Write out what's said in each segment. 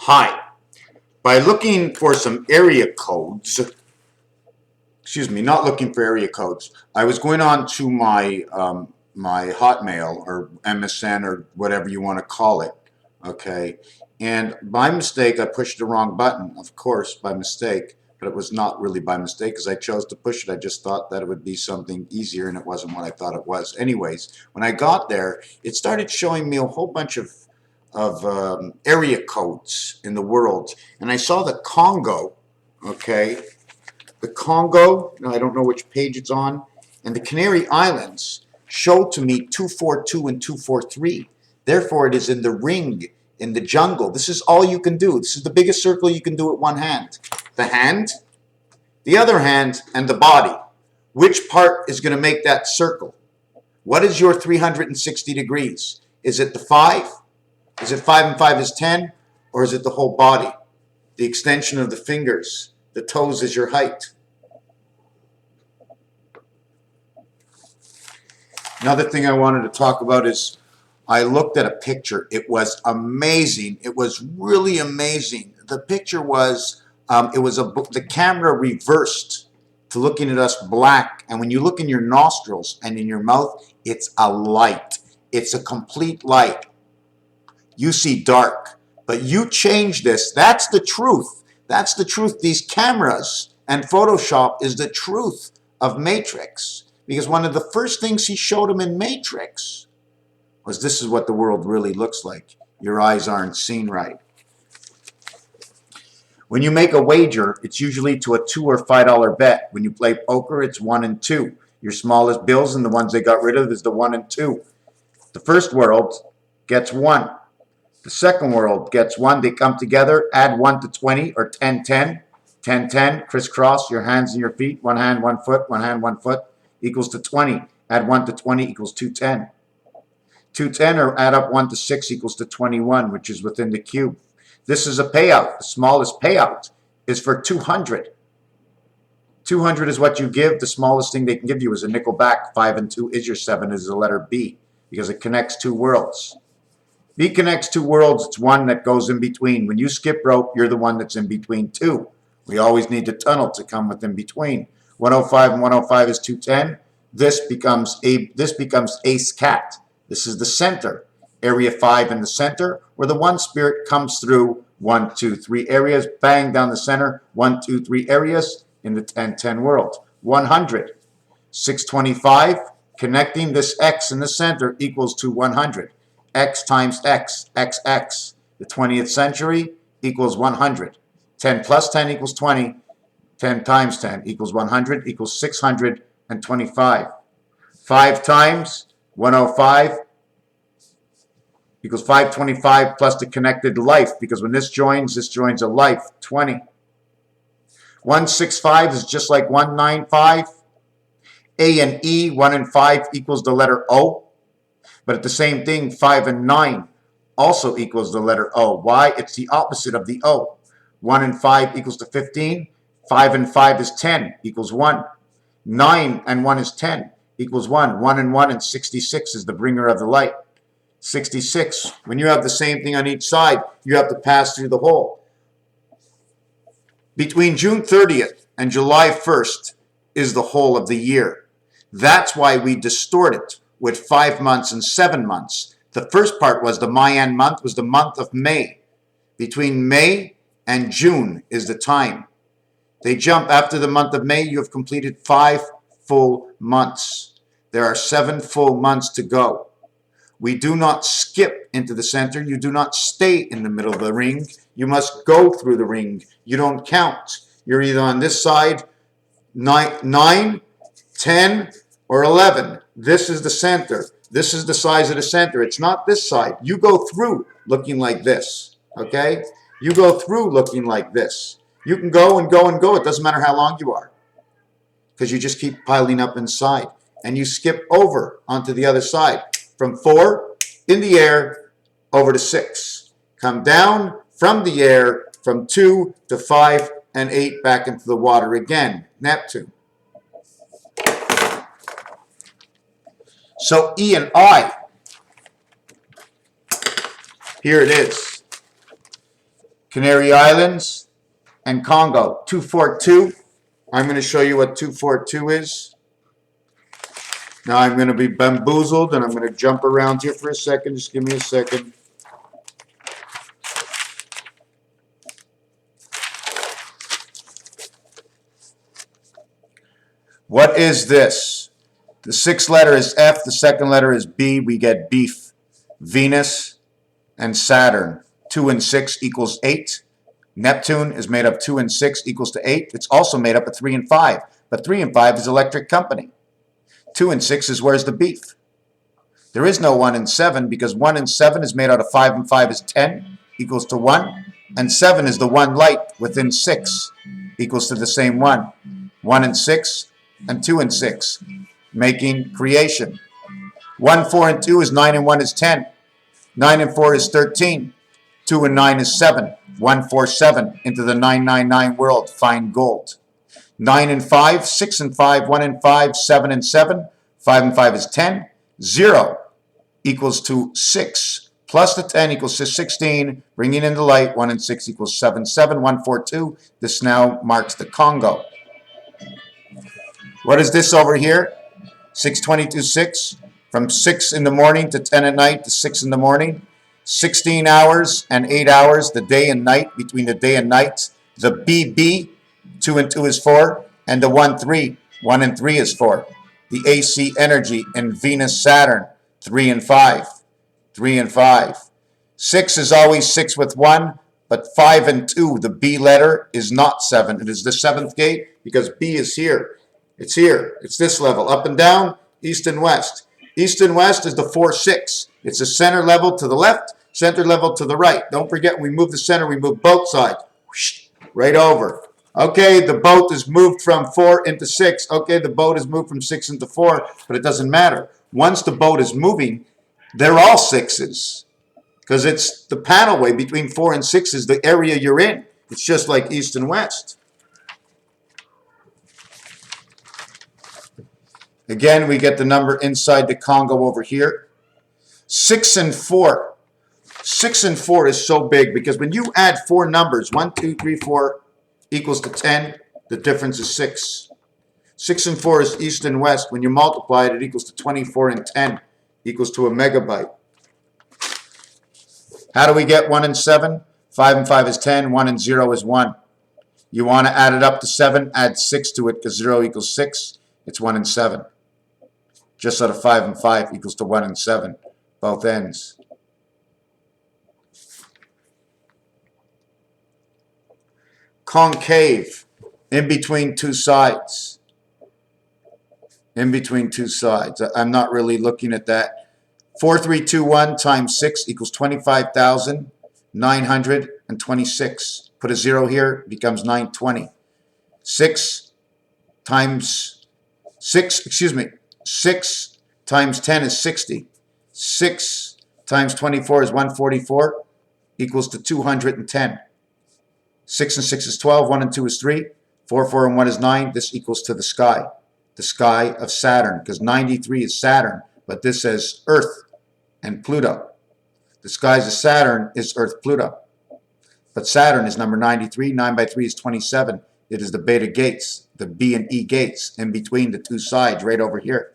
Hi. By looking for some area codes, excuse me, not looking for area codes. I was going on to my Hotmail or MSN or whatever you want to call it, okay? And by mistake, I pushed the wrong button, of course, by mistake, but it was not really by mistake because I chose to push it. I just thought that it would be something easier, and it wasn't what I thought it was. Anyways, when I got there, it started showing me a whole bunch of area codes in the world, and I saw the Congo, okay? The Congo, now I don't know which page it's on, and the Canary Islands showed to me 242 and 243. Therefore, it is in the ring, in the jungle. This is all you can do. This is the biggest circle you can do with one hand. The hand, the other hand, and the body. Which part is going to make that circle? What is your 360 degrees? Is it the 5? Is it 5 and 5 is 10? Or is it the whole body? The extension of the fingers. The toes is your height. Another thing I wanted to talk about is I looked at a picture. It was amazing. It was really amazing. The picture was, the camera reversed to looking at us black. And when you look in your nostrils and in your mouth, it's a light. It's a complete light. You see dark. But you change this. That's the truth. That's the truth. These cameras and Photoshop is the truth of Matrix. Because one of the first things he showed him in Matrix was this is what the world really looks like. Your eyes aren't seen right. When you make a wager, it's usually to a $2 or $5 bet. When you play poker, it's 1 and 2. Your smallest bills and the ones they got rid of is the 1 and 2. The first world gets 1. The second world gets 1. They come together, add 1 to 20 or 10, 10. 10, 10, crisscross your hands and your feet. 1 hand, 1 foot, 1 hand, 1 foot equals to 20. Add 1 to 20 equals 210. 210 or add up 1 to 6 equals to 21, which is within the cube. This is a payout. The smallest payout is for 200. 200 is what you give. The smallest thing they can give you is a nickel back. 5 and 2 is your 7, is the letter B, because it connects 2 worlds. B connects 2 worlds. It's one that goes in between. When you skip rope, you're the one that's in between 2. We always need the tunnel to come with in between. 105 and 105 is 210. This becomes ace cat. This is the center. Area 5 in the center, where the one spirit comes through 1, 2, 3 areas, bang down the center, 1, 2, 3 areas in the 10-10 world. 100. 625, connecting this X in the center equals to 100. X times X, XX. The 20th century equals 100. 10 plus 10 equals 20. 10 times 10 equals 100 equals 625. 5 times 105 equals 525 plus the connected life, because when this joins a life, 20. 165 is just like 195. A and E, 1 and 5 equals the letter O. But at the same thing, 5 and 9 also equals the letter O. Why? It's the opposite of the O. 1 and 5 equals to 15. 5 and 5 is 10 equals 1. 9 and 1 is 10 equals 1. 1 and 1 and 66 is the bringer of the light. 66. When you have the same thing on each side, you have to pass through the hole. Between June 30th and July 1st is the whole of the year. That's why we distort it with 5 months and 7 months. The first part was the Mayan month, was the month of May. Between May and June is the time. They jump after the month of May. You have completed 5 full months. There are 7 full months to go. We do not skip into the center. You do not stay in the middle of the ring. You must go through the ring. You don't count. You're either on this side, 9, 10, or 11. This is the center. This is the size of the center. It's not this side. You go through looking like this, okay? You go through looking like this. You can go and go and go. It doesn't matter how long you are, because you just keep piling up inside. And you skip over onto the other side. From 4 in the air over to 6. Come down from the air from 2 to 5 and 8 back into the water again. Neptune. So E and I, here it is. Canary Islands, and Congo. 242. I'm going to show you what 242 is. Now I'm going to be bamboozled and I'm going to jump around here for a second. Just give me a second. What is this? The sixth letter is F, the second letter is B. We get beef. Venus and Saturn. 2 and 6 equals 8. Neptune is made up 2 and 6 equals to 8. It's also made up of 3 and 5. But 3 and 5 is electric company. 2 and 6 is where's the beef? There is no 1 and 7 because 1 and 7 is made out of 5 and 5 is 10 equals to 1. And 7 is the one light within 6 equals to the same 1. 1 and 6 and 2 and 6 making creation. 1, 4 and 2 is 9 and 1 is 10. 9 and 4 is 13. 2 and 9 is 7. 1, 4, 7 into the 999 world. Find gold. 9 and 5, 6 and 5, 1 and 5, 7 and 7. 5 and 5 is 10. 0 equals to 6. Plus the 10 equals to 16. Bringing in the light, 1 and 6 equals 7, 7, 1, 4, 2. This now marks the Congo. What is this over here? 622, 6. From 6 in the morning to 10 at night to 6 in the morning. 16 hours and 8 hours, the day and night, between the day and night. The BB, 2 and 2 is 4, and the 1, 3, 1 and 3 is 4. The AC energy in Venus, Saturn, 3 and 5, 3 and 5. 6 is always 6 with 1, but 5 and 2, the B letter, is not 7. It is the 7th gate because B is here. It's here. It's this level. Up and down, east and west. East and west is the 4, 6. It's the center level to the left, center level to the right. Don't forget, when we move the center, we move both sides. Whoosh, right over. Okay, the boat is moved from 4 into 6. Okay, the boat is moved from 6 into 4, but it doesn't matter. Once the boat is moving, they're all 6s. Because it's the panelway between 4 and 6 is the area you're in. It's just like east and west. Again, we get the number inside the Congo over here. 6 and 4. 6 and 4 is so big because when you add 4 numbers, 1, 2, 3, 4 equals to 10, the difference is 6. 6 and 4 is east and west. When you multiply it, it equals to 24 and 10 equals to a megabyte. How do we get 1 and 7? 5 and 5 is 10, 1 and 0 is 1. You want to add it up to 7, add 6 to it because 0 equals 6. It's 1 and 7. Just out of 5 and 5 equals to 1 and 7, both ends. Concave, in between two sides. In between two sides. I'm not really looking at that. 4321 times 6 equals 25,926. Put a 0 here, it becomes 920. 6 times 6 times 10 is 60. 6 times 24 is 144, equals to 210. 6 and 6 is 12, 1 and 2 is 3, 4, 4 and 1 is 9. This equals to the sky of Saturn, because 93 is Saturn, but this says Earth and Pluto. The skies of Saturn is Earth, Pluto. But Saturn is number 93, 9 by 3 is 27. It is the beta gates, the B and E gates, in between the two sides, right over here.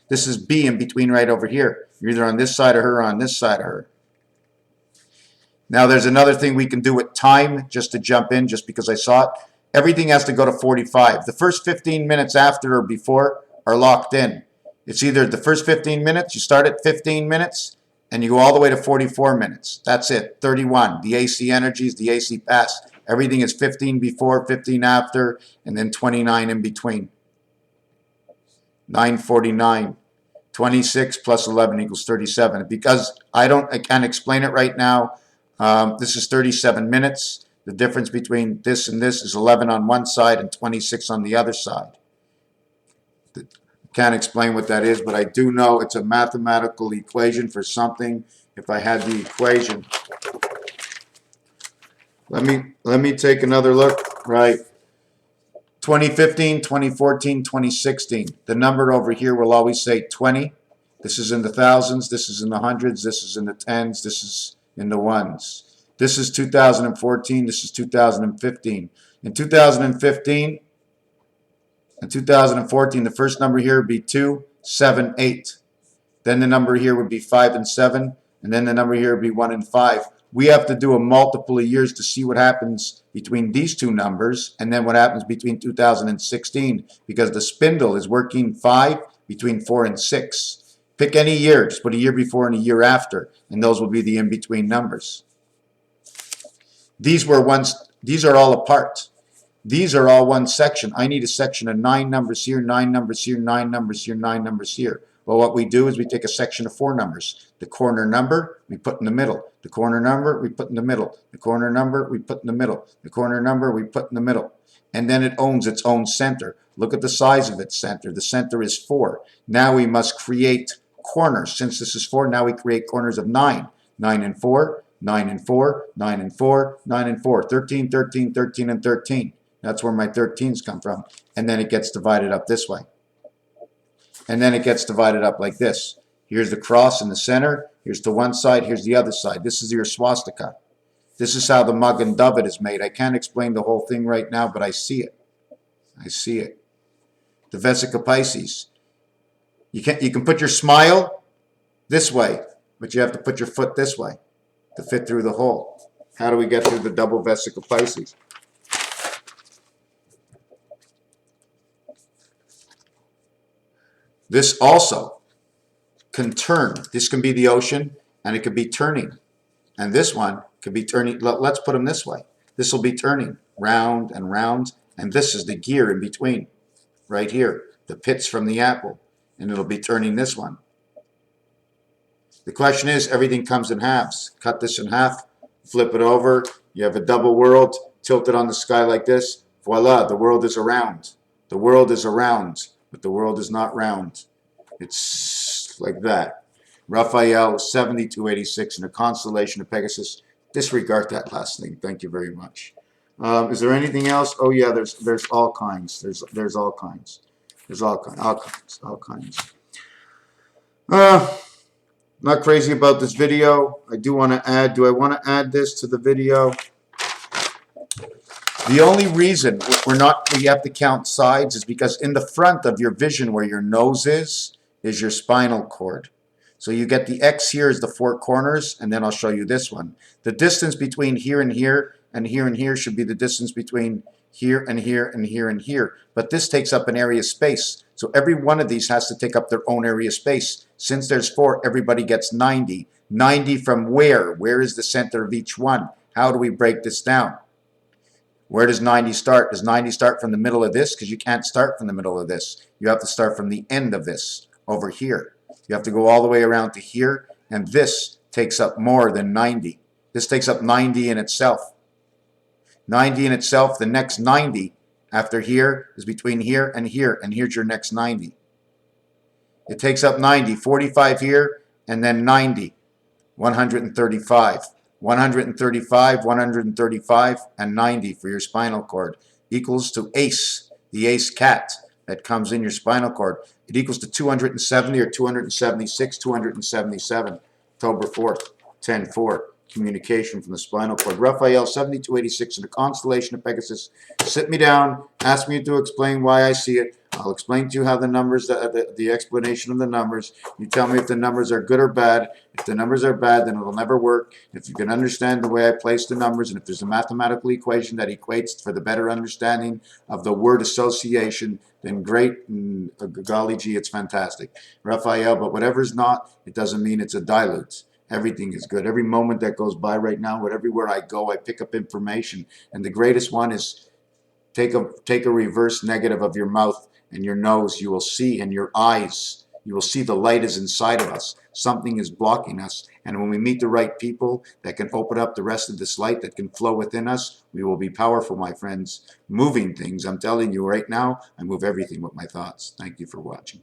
This is B in between right over here. You're either on this side of her or on this side of her. Now there's another thing we can do with time, just to jump in, just because I saw it. Everything has to go to 45. The first 15 minutes after or before are locked in. It's either the first 15 minutes, you start at 15 minutes, and you go all the way to 44 minutes. That's it, 31. The AC energies, the AC pass. Everything is 15 before, 15 after, and then 29 in between. 949. 26 plus 11 equals 37. Because I can't explain it right now. This is 37 minutes. The difference between this and this is 11 on one side and 26 on the other side. Can't explain what that is, but I do know it's a mathematical equation for something. If I had the equation, let me take another look. Right, 2015, 2014, 2016. The number over here will always say 20. This is in the thousands. This is in the hundreds. This is in the tens. This is in the ones. This is 2014. This is 2015. In 2015 and 2014, the first number here would be 2, 7, 8. Then the number here would be 5 and 7. And then the number here would be 1 and 5. We have to do a multiple of years to see what happens between these two numbers and then what happens between 2016, because the spindle is working 5 between 4 and 6. Pick any year, just put a year before and a year after, and those will be the in-between numbers. These are all apart. These are all one section. I need a section of 9 numbers here, 9 numbers here, 9 numbers here, 9 numbers here. Well, what we do is we take a section of 4 numbers. The corner number, we put in the middle. The corner number, we put in the middle. The corner number, we put in the middle. The corner number, we put in the middle. And then it owns its own center. Look at the size of its center. The center is 4. Now we must create corners. Since this is 4, now we create corners of 9. 9 and 4, 9 and 4, 9 and 4, 9 and 4. 13, 13, 13, and 13. That's where my 13s come from. And then it gets divided up this way. And then it gets divided up like this. Here's the cross in the center. Here's to one side. Here's the other side. This is your swastika. This is how the Magen David is made. I can't explain the whole thing right now, but I see it. I see it. The Vesica Pisces. You can put your smile this way, but you have to put your foot this way to fit through the hole. How do we get through the double Vesica Pisces? This also can turn. This can be the ocean, and it could be turning. And this one could be turning. Let's put them this way. This will be turning round and round, and this is the gear in between, right here, the pits from the apple, and it'll be turning this one. The question is, everything comes in halves. Cut this in half, flip it over. You have a double world, tilt it on the sky like this. Voila, the world is around. The world is around. But the world is not round. It's like that. Raphael 7286 in the constellation of Pegasus. Disregard that last thing. Thank you very much. Is there anything else? Oh yeah, there's all kinds. There's all kinds. There's all kinds. Not crazy about this video. I do want to add. Do I want to add this to the video? The only reason we have to count sides is because in the front of your vision where your nose is your spinal cord. So you get the X here is the 4 corners, and then I'll show you this one. The distance between here and here and here and here should be the distance between here and here and here and here. But this takes up an area of space. So every one of these has to take up their own area of space. Since there's 4, everybody gets 90. 90 from where? Where is the center of each one? How do we break this down? Where does 90 start? Does 90 start from the middle of this? Because you can't start from the middle of this. You have to start from the end of this, over here. You have to go all the way around to here, and this takes up more than 90. This takes up 90 in itself. 90 in itself, the next 90 after here is between here, and here's your next 90. It takes up 90, 45 here, and then 90, 135. 135, 135, and 90 for your spinal cord equals to ACE, the ACE cat that comes in your spinal cord. It equals to 270 or 276, 277. October 4th, 10-4. Communication from the spinal cord. Raphael 7286 in the constellation of Pegasus. Sit me down, ask me to explain why I see it. I'll explain to you how the numbers, the explanation of the numbers. You tell me if the numbers are good or bad. If the numbers are bad, then it will never work. If you can understand the way I place the numbers, and if there's a mathematical equation that equates for the better understanding of the word association, then great, golly gee, it's fantastic. Raphael, but whatever's not, it doesn't mean it's a dilute. Everything is good. Every moment that goes by right now, everywhere I go, I pick up information. And the greatest one is take a reverse negative of your mouth and your nose. You will see, and your eyes, you will see the light is inside of us. Something is blocking us. And when we meet the right people that can open up the rest of this light that can flow within us, we will be powerful, my friends. Moving things. I'm telling you right now, I move everything with my thoughts. Thank you for watching.